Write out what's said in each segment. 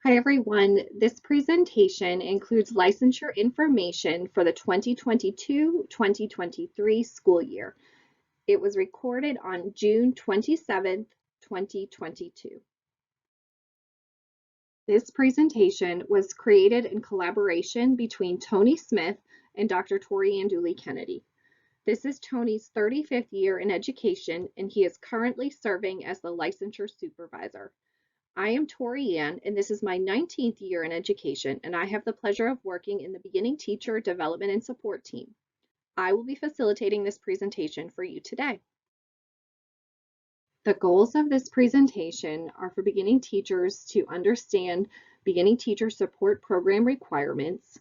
Hi everyone, this presentation includes licensure information for the 2022-2023 school year. It was recorded on June 27th, 2022. This presentation was created in collaboration between Tony Smith and Dr. Tori Ann Dooley Kennedy. This is Tony's 35th year in education, and he is currently serving as the licensure supervisor. I am Tori Ann, and this is my 19th year in education, and I have the pleasure of working in the beginning teacher development and support team. I will be facilitating this presentation for you today. The goals of this presentation are for beginning teachers to understand beginning teacher support program requirements,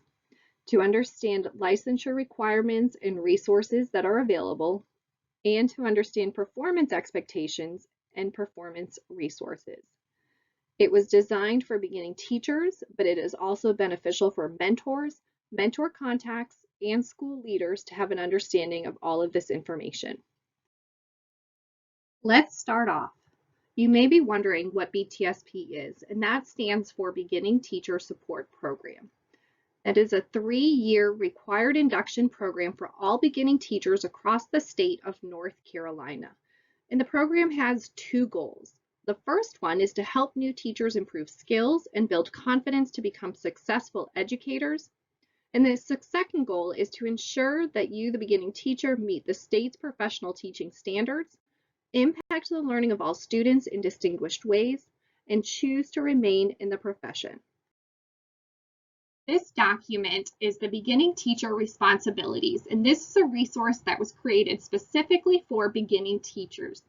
to understand licensure requirements and resources that are available, and to understand performance expectations and performance resources. It was designed for beginning teachers, but it is also beneficial for mentors, mentor contacts, and school leaders to have an understanding of all of this information. Let's start off. You may be wondering what BTSP is, and that stands for Beginning Teacher Support Program. That is a 3-year required induction program for all beginning teachers across the state of North Carolina. And the program has 2 goals. The first one is to help new teachers improve skills and build confidence to become successful educators. And the second goal is to ensure that you, the beginning teacher, meet the state's professional teaching standards, impact the learning of all students in distinguished ways, and choose to remain in the profession. This document is the Beginning Teacher Responsibilities, and this is a resource that was created specifically for beginning teachers.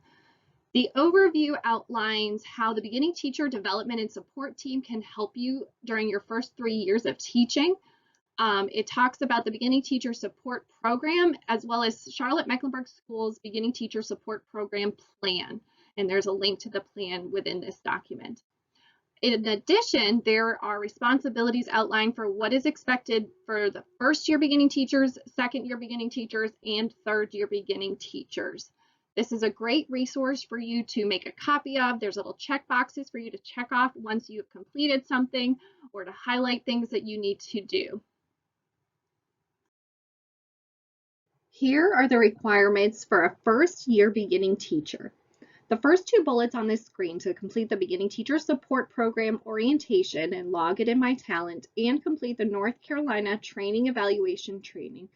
The overview outlines how the beginning teacher development and support team can help you during your first 3 years of teaching. It talks about the beginning teacher support program as well as Charlotte-Mecklenburg Schools beginning teacher support program plan. And there's a link to the plan within this document. In addition, there are responsibilities outlined for what is expected for the first year beginning teachers, second year beginning teachers, and third year beginning teachers. This is a great resource for you to make a copy of. There's little check boxes for you to check off once you've completed something or to highlight things that you need to do. Here are the requirements for a first year beginning teacher. The first 2 bullets on this screen to complete the beginning teacher support program orientation and log it in My Talent and complete the North Carolina training evaluation training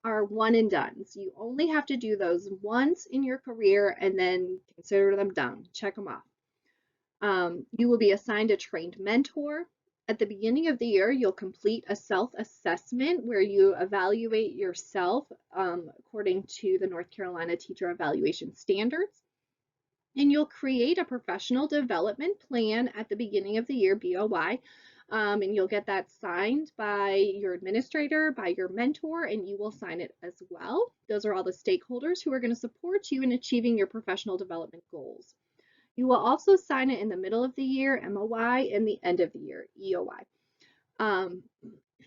are one and done. So you only have to do those once in your career and then consider them done. Check them off. You will be assigned a trained mentor. At the beginning of the year, you'll complete a self-assessment where you evaluate yourself according to the North Carolina Teacher Evaluation Standards. And you'll create a professional development plan at the beginning of the year, BOY, and you'll get that signed by your administrator, by your mentor, and you will sign it as well. Those are all the stakeholders who are going to support you in achieving your professional development goals. You will also sign it in the middle of the year, MOY, and the end of the year, EOY.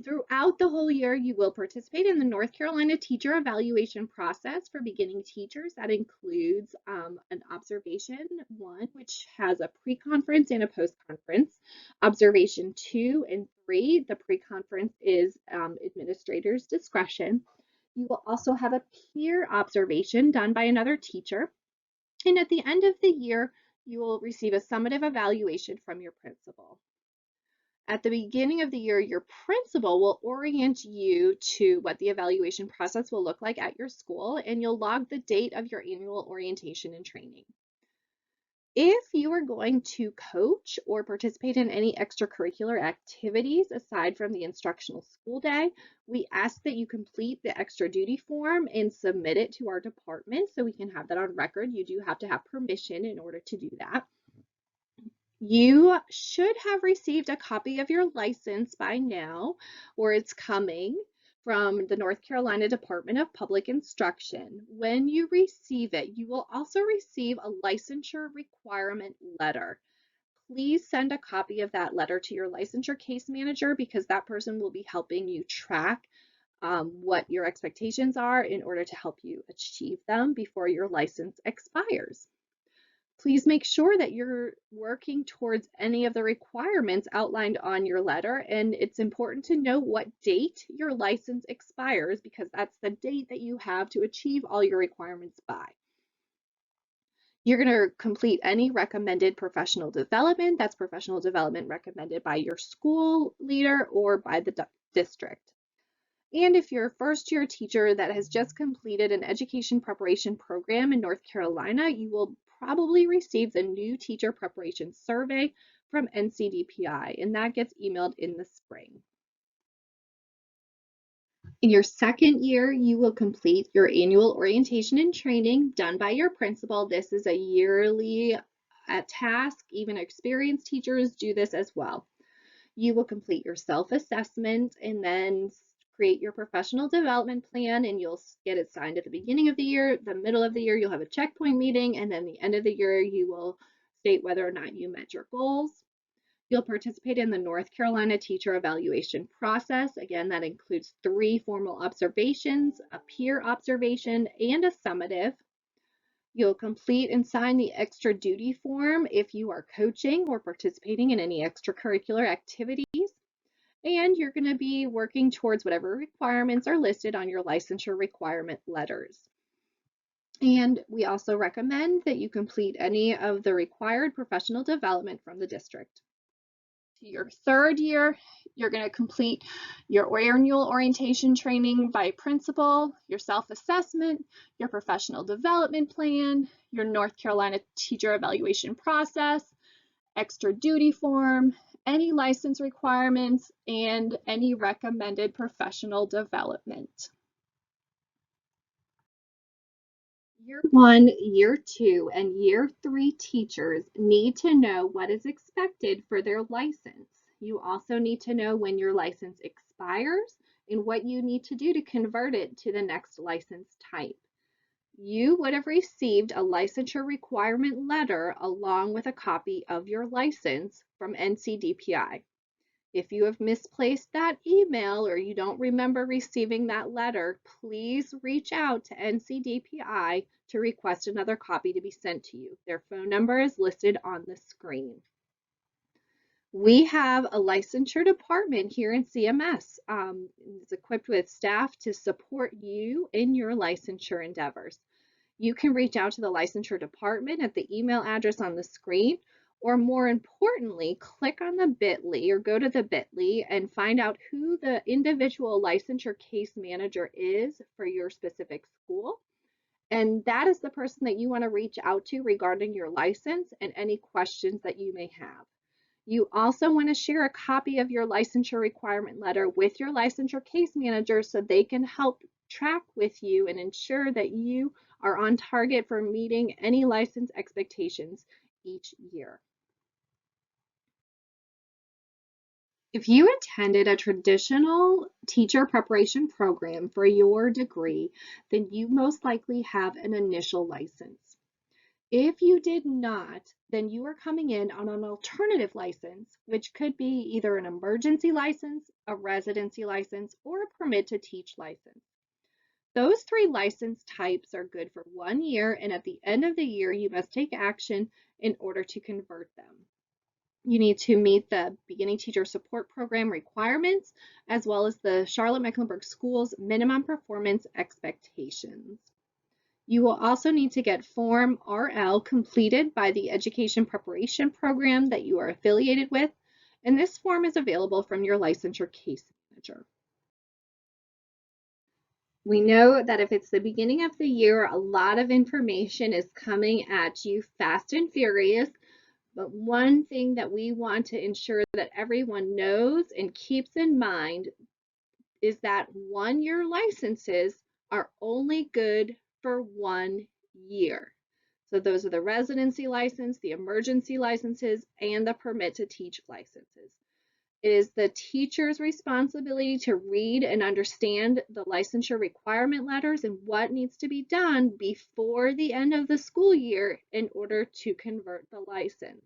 Throughout the whole year, you will participate in the North Carolina teacher evaluation process for beginning teachers. That includes an observation 1, which has a pre-conference and a post-conference. Observation 2 and 3, the pre-conference is administrator's discretion. You will also have a peer observation done by another teacher. And at the end of the year, you will receive a summative evaluation from your principal. At the beginning of the year, your principal will orient you to what the evaluation process will look like at your school, and you'll log the date of your annual orientation and training. If you are going to coach or participate in any extracurricular activities aside from the instructional school day, we ask that you complete the extra duty form and submit it to our department so we can have that on record. You do have to have permission in order to do that. You should have received a copy of your license by now, or it's coming from the North Carolina Department of Public Instruction. When you receive it, you will also receive a licensure requirement letter. Please send a copy of that letter to your licensure case manager because that person will be helping you track what your expectations are in order to help you achieve them before your license expires. Please make sure that you're working towards any of the requirements outlined on your letter, and it's important to know what date your license expires because that's the date that you have to achieve all your requirements by. You're going to complete any recommended professional development. That's professional development recommended by your school leader or by the district. And if you're a first-year teacher that has just completed an education preparation program in North Carolina, you will probably receive the new teacher preparation survey from NCDPI, and that gets emailed in the spring. In your second year, you will complete your annual orientation and training done by your principal. This is a yearly task. Even experienced teachers do this as well. You will complete your self-assessment and then create your professional development plan, and you'll get it signed at the beginning of the year. The middle of the year, you'll have a checkpoint meeting, and then the end of the year, you will state whether or not you met your goals. You'll participate in the North Carolina teacher evaluation process. Again, that includes 3 formal observations, a peer observation, and a summative. You'll complete and sign the extra duty form if you are coaching or participating in any extracurricular activities. And you're going to be working towards whatever requirements are listed on your licensure requirement letters. And we also recommend that you complete any of the required professional development from the district. Your third year, you're going to complete your annual orientation training by principal, your self-assessment, your professional development plan, your North Carolina teacher evaluation process, extra duty form, any license requirements, and any recommended professional development. Year 1, Year 2, and Year 3 teachers need to know what is expected for their license. You also need to know when your license expires and what you need to do to convert it to the next license type. You would have received a licensure requirement letter along with a copy of your license from NCDPI. If you have misplaced that email or you don't remember receiving that letter, please reach out to NCDPI to request another copy to be sent to you. Their phone number is listed on the screen. We have a licensure department here in CMS. It's equipped with staff to support you in your licensure endeavors. You can reach out to the licensure department at the email address on the screen, or more importantly, click on the bit.ly or go to the bit.ly and find out who the individual licensure case manager is for your specific school. And that is the person that you want to reach out to regarding your license and any questions that you may have. You also want to share a copy of your licensure requirement letter with your licensure case manager so they can help track with you and ensure that you are on target for meeting any license expectations each year. If you attended a traditional teacher preparation program for your degree, then you most likely have an initial license. If you did not, then you are coming in on an alternative license, which could be either an emergency license, a residency license, or a permit to teach license. Those 3 license types are good for 1 year, and at the end of the year, you must take action in order to convert them. You need to meet the Beginning Teacher Support Program requirements, as well as the Charlotte-Mecklenburg Schools minimum performance expectations. You will also need to get Form RL completed by the Education Preparation Program that you are affiliated with, and this form is available from your licensure case manager. We know that if it's the beginning of the year, a lot of information is coming at you fast and furious, but one thing that we want to ensure that everyone knows and keeps in mind is that 1-year licenses are only good for 1 year. So those are the residency license, the emergency licenses, and the permit to teach licenses. It is the teacher's responsibility to read and understand the licensure requirement letters and what needs to be done before the end of the school year in order to convert the license.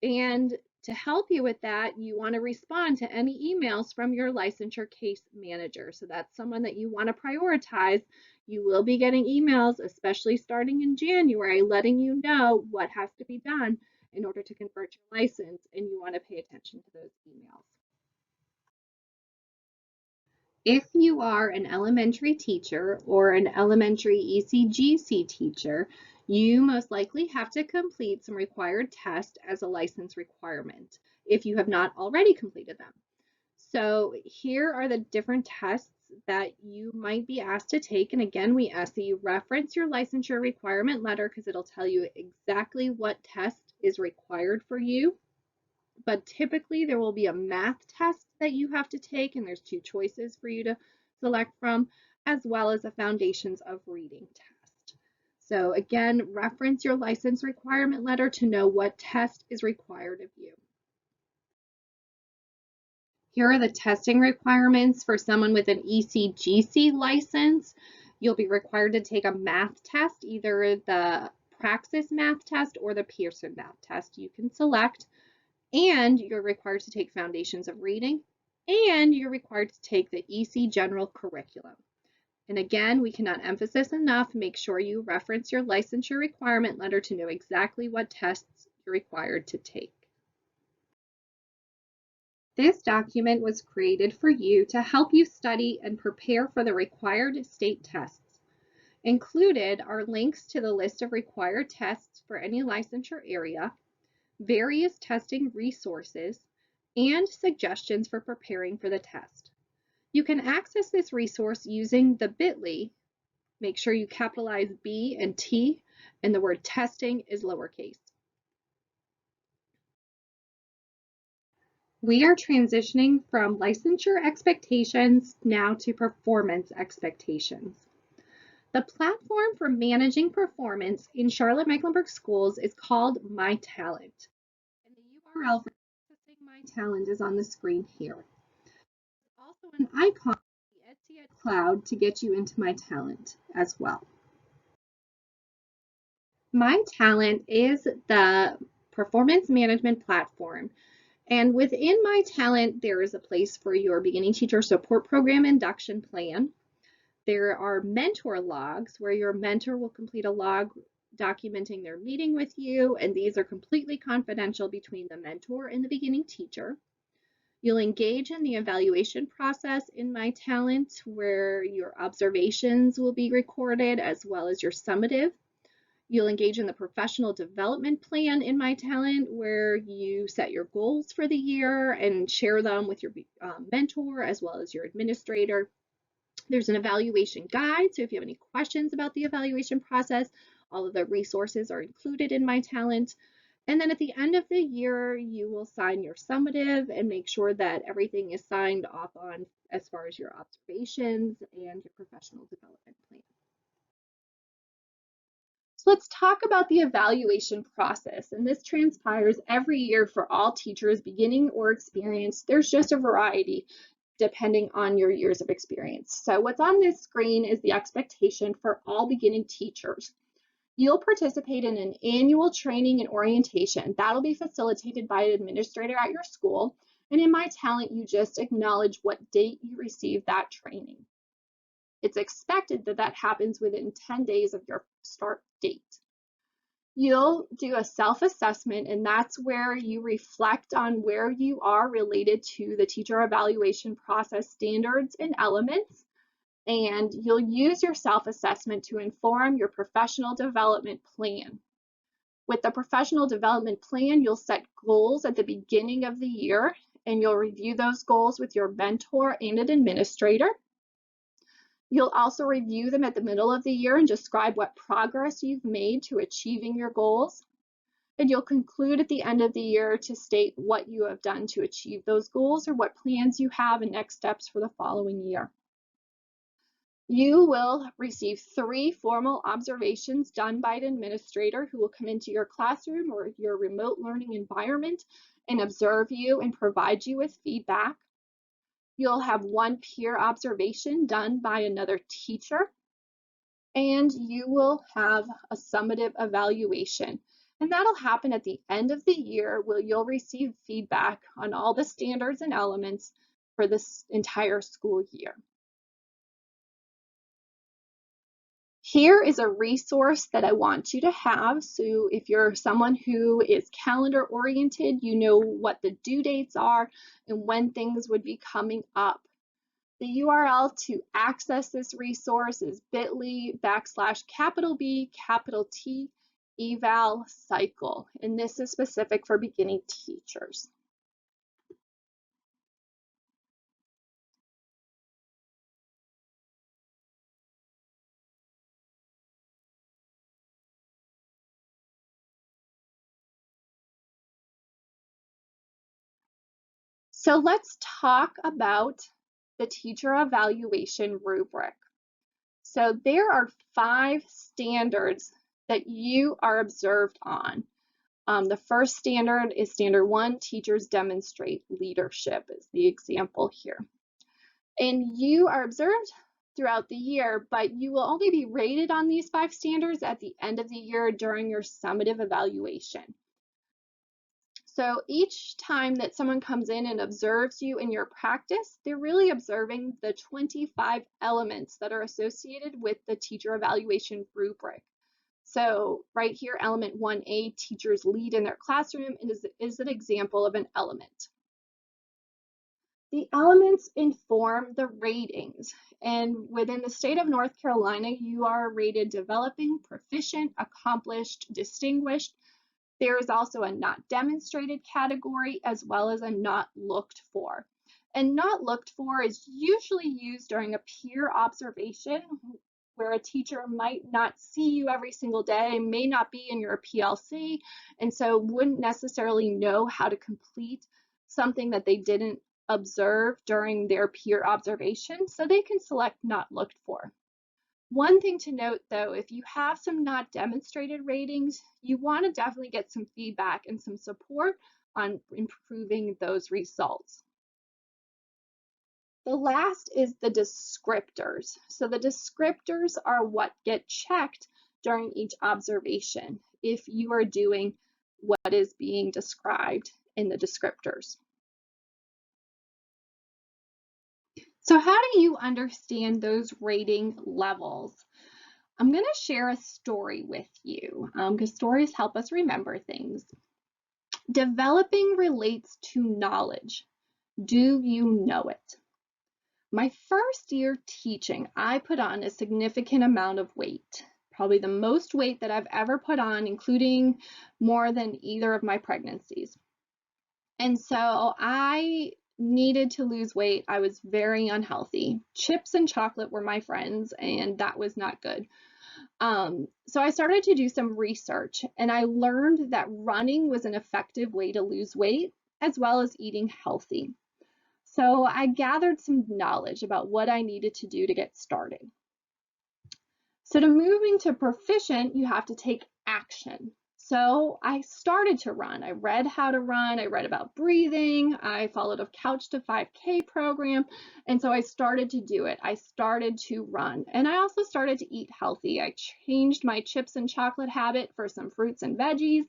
And To help you with that, you want to respond to any emails from your licensure case manager. So that's someone that you want to prioritize. You will be getting emails, especially starting in January, letting you know what has to be done in order to convert your license, and you want to pay attention to those emails. If you are an elementary teacher or an elementary ECGC teacher, you most likely have to complete some required tests as a license requirement if you have not already completed them. So here are the different tests that you might be asked to take. And again, we ask that you reference your licensure requirement letter because it'll tell you exactly what test is required for you. But typically there will be a math test that you have to take, and there's two choices for you to select from, as well as a foundations of reading test. So again, reference your license requirement letter to know what test is required of you. Here are the testing requirements for someone with an ECGC license. You'll be required to take a math test, either the Praxis math test or the Pearson math test. You can select. And you're required to take foundations of reading, and you're required to take the EC general curriculum. And again, we cannot emphasize enough, make sure you reference your licensure requirement letter to know exactly what tests you're required to take. This document was created for you to help you study and prepare for the required state tests. Included are links to the list of required tests for any licensure area, various testing resources, and suggestions for preparing for the test. You can access this resource using the bit.ly. Make sure you capitalize B and T, and the word testing is lowercase. We are transitioning from licensure expectations now to performance expectations. The platform for managing performance in Charlotte-Mecklenburg schools is called My Talent. And the URL for accessing My Talent is on the screen here. There's also an icon on the Etihad Cloud to get you into My Talent as well. My Talent is the performance management platform. And within My Talent, there is a place for your beginning teacher support program induction plan. There are mentor logs where your mentor will complete a log documenting their meeting with you, and these are completely confidential between the mentor and the beginning teacher. You'll engage in the evaluation process in My Talent, where your observations will be recorded as well as your summative. You'll engage in the professional development plan in My Talent, where you set your goals for the year and share them with your mentor as well as your administrator. There's an evaluation guide, so if you have any questions about the evaluation process, all of the resources are included in My Talent. And then at the end of the year, you will sign your summative and make sure that everything is signed off on as far as your observations and your professional development plan. So let's talk about the evaluation process. And this transpires every year for all teachers, beginning or experienced. There's just a variety depending on your years of experience. So what's on this screen is the expectation for all beginning teachers. You'll participate in an annual training and orientation. That'll be facilitated by an administrator at your school. And in My Talent, you just acknowledge what date you received that training. It's expected that that happens within 10 days of your start date. You'll do a self-assessment, and that's where you reflect on where you are related to the teacher evaluation process standards and elements. And you'll use your self-assessment to inform your professional development plan. With the professional development plan, you'll set goals at the beginning of the year, and you'll review those goals with your mentor and an administrator. You'll also review them at the middle of the year and describe what progress you've made to achieving your goals. And you'll conclude at the end of the year to state what you have done to achieve those goals or what plans you have and next steps for the following year. You will receive 3 formal observations done by an administrator who will come into your classroom or your remote learning environment and observe you and provide you with feedback. You'll have 1 peer observation done by another teacher, and you will have a summative evaluation. And that'll happen at the end of the year where you'll receive feedback on all the standards and elements for this entire school year. Here is a resource that I want you to have. So if you're someone who is calendar oriented, you know what the due dates are and when things would be coming up. The URL to access this resource is bit.ly/B T eval cycle, and this is specific for beginning teachers. So let's talk about the teacher evaluation rubric. So there are 5 standards that you are observed on. The first standard is standard 1, teachers demonstrate leadership is the example here. And you are observed throughout the year, but you will only be rated on these 5 standards at the end of the year during your summative evaluation. So each time that someone comes in and observes you in your practice, they're really observing the 25 elements that are associated with the teacher evaluation rubric. So right here, element 1A, teachers lead in their classroom, is an example of an element. The elements inform the ratings, and within the state of North Carolina, you are rated developing, proficient, accomplished, distinguished. There is also a not demonstrated category as well as a not looked for. And not looked for is usually used during a peer observation where a teacher might not see you every single day, may not be in your PLC, and so wouldn't necessarily know how to complete something that they didn't observe during their peer observation, so they can select not looked for. One thing to note though, if you have some not demonstrated ratings, you want to definitely get some feedback and some support on improving those results. The last is the descriptors. So the descriptors are what get checked during each observation if you are doing what is being described in the descriptors. So how do you understand those rating levels? I'm going to share a story with you because stories help us remember things. Developing relates to knowledge. Do you know it? My first year teaching, I put on a significant amount of weight, probably the most weight that I've ever put on, including more than either of my pregnancies. And so I needed to lose weight. I was very unhealthy. Chips and chocolate were my friends, and that was not good. So I started to do some research, and I learned that running was an effective way to lose weight as well as eating healthy. So I gathered some knowledge about what I needed to do to get started. So to moving to proficient, you have to take action. So I started to run. I read how to run. I read about breathing. I followed a Couch to 5K program. And so I started to do it. I started to run. And I also started to eat healthy. I changed my chips and chocolate habit for some fruits and veggies.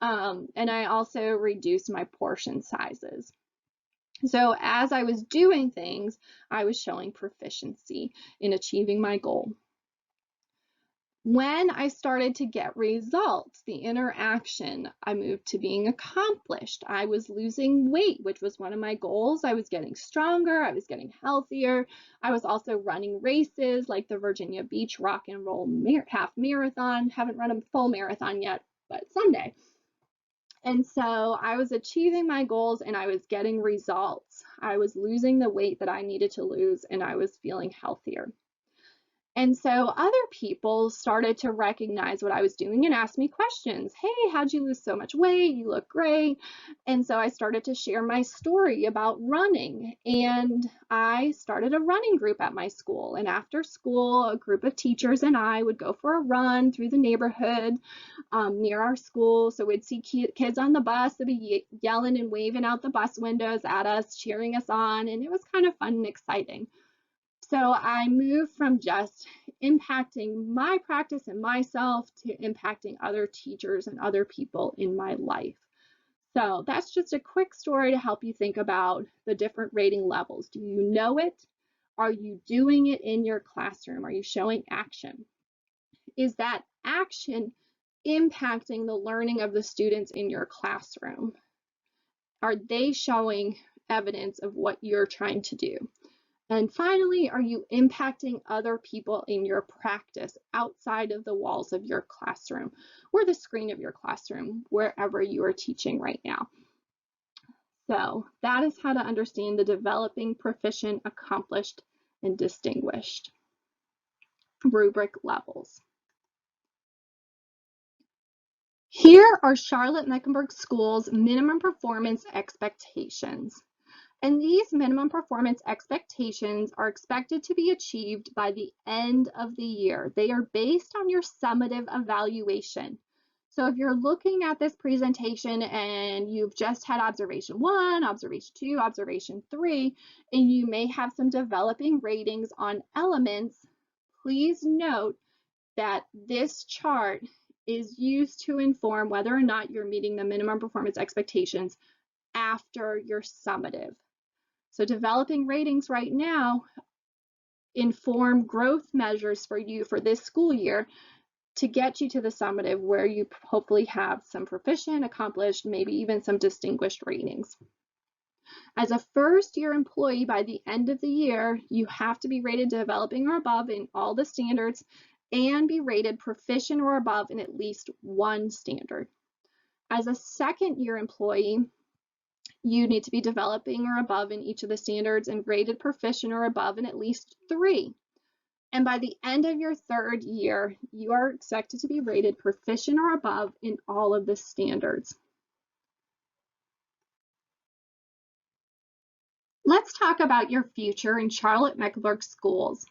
And I also reduced my portion sizes. So as I was doing things, I was showing proficiency in achieving my goal. When I started to get results, the interaction, I moved to being accomplished. I was losing weight, which was one of my goals. I was getting stronger. I was getting healthier. I was also running races like the Virginia Beach Rock and Roll Half Marathon. Haven't run a full marathon yet, but someday. And so I was achieving my goals and I was getting results. I was losing the weight that I needed to lose and I was feeling healthier. And so other people started to recognize what I was doing and ask me questions. Hey, how'd you lose so much weight? You look great. And so I started to share my story about running. And I started a running group at my school. And after school, a group of teachers and I would go for a run through the neighborhood near our school. So we'd see kids on the bus. They'd be yelling and waving out the bus windows at us, cheering us on. And it was kind of fun and exciting. So I moved from just impacting my practice and myself to impacting other teachers and other people in my life. So that's just a quick story to help you think about the different rating levels. Do you know it? Are you doing it in your classroom? Are you showing action? Is that action impacting the learning of the students in your classroom? Are they showing evidence of what you're trying to do? And finally, are you impacting other people in your practice outside of the walls of your classroom or the screen of your classroom, wherever you are teaching right now? So that is how to understand the developing, proficient, accomplished, and distinguished rubric levels. Here are Charlotte-Mecklenburg Schools' minimum performance expectations. And these minimum performance expectations are expected to be achieved by the end of the year. They are based on your summative evaluation. So if you're looking at this presentation and you've just had observation 1, observation 2, observation 3, and you may have some developing ratings on elements, please note that this chart is used to inform whether or not you're meeting the minimum performance expectations after your summative. So developing ratings right now inform growth measures for you for this school year to get you to the summative where you hopefully have some proficient, accomplished, maybe even some distinguished ratings. As a first-year employee, by the end of the year, you have to be rated developing or above in all the standards and be rated proficient or above in at least one standard. As a second-year employee, you need to be developing or above in each of the standards and rated proficient or above in at least 3. And by the end of your third year, you are expected to be rated proficient or above in all of the standards. Let's talk about your future in Charlotte-Mecklenburg Schools.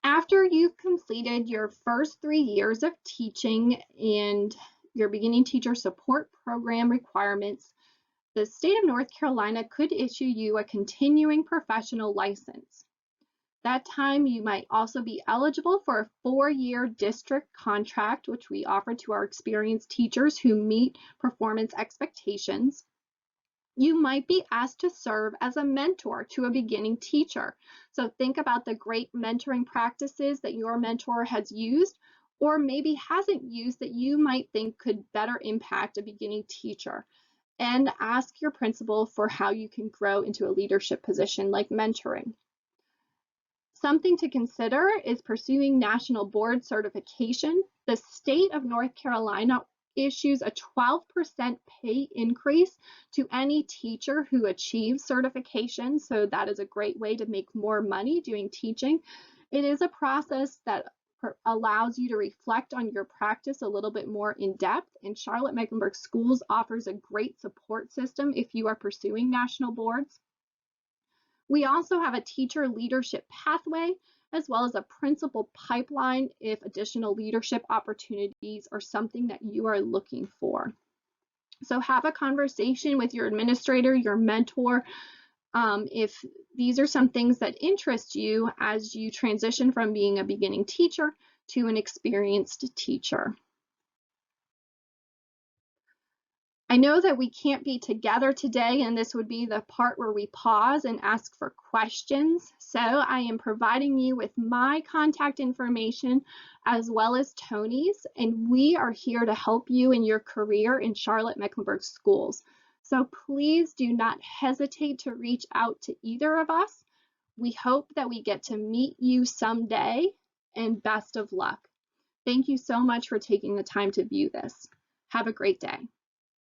After you've completed your first 3 years of teaching and your beginning teacher support program requirements, the state of North Carolina could issue you a continuing professional license. That time you might also be eligible for a 4-year district contract, which we offer to our experienced teachers who meet performance expectations. You might be asked to serve as a mentor to a beginning teacher. So think about the great mentoring practices that your mentor has used or maybe hasn't used that you might think could better impact a beginning teacher. And ask your principal for how you can grow into a leadership position like mentoring. Something to consider is pursuing national board certification. The state of North Carolina issues a 12% pay increase to any teacher who achieves certification, so that is a great way to make more money doing teaching. It is a process that allows you to reflect on your practice a little bit more in depth, and Charlotte-Mecklenburg Schools offers a great support system if you are pursuing national boards. We also have a teacher leadership pathway as well as a principal pipeline if additional leadership opportunities are something that you are looking for. So have a conversation with your administrator, your mentor, if these are some things that interest you as you transition from being a beginning teacher to an experienced teacher. I know that we can't be together today, and this would be the part where we pause and ask for questions. So I am providing you with my contact information as well as Tony's, and we are here to help you in your career in Charlotte-Mecklenburg Schools. So please do not hesitate to reach out to either of us. We hope that we get to meet you someday, and best of luck. Thank you so much for taking the time to view this. Have a great day.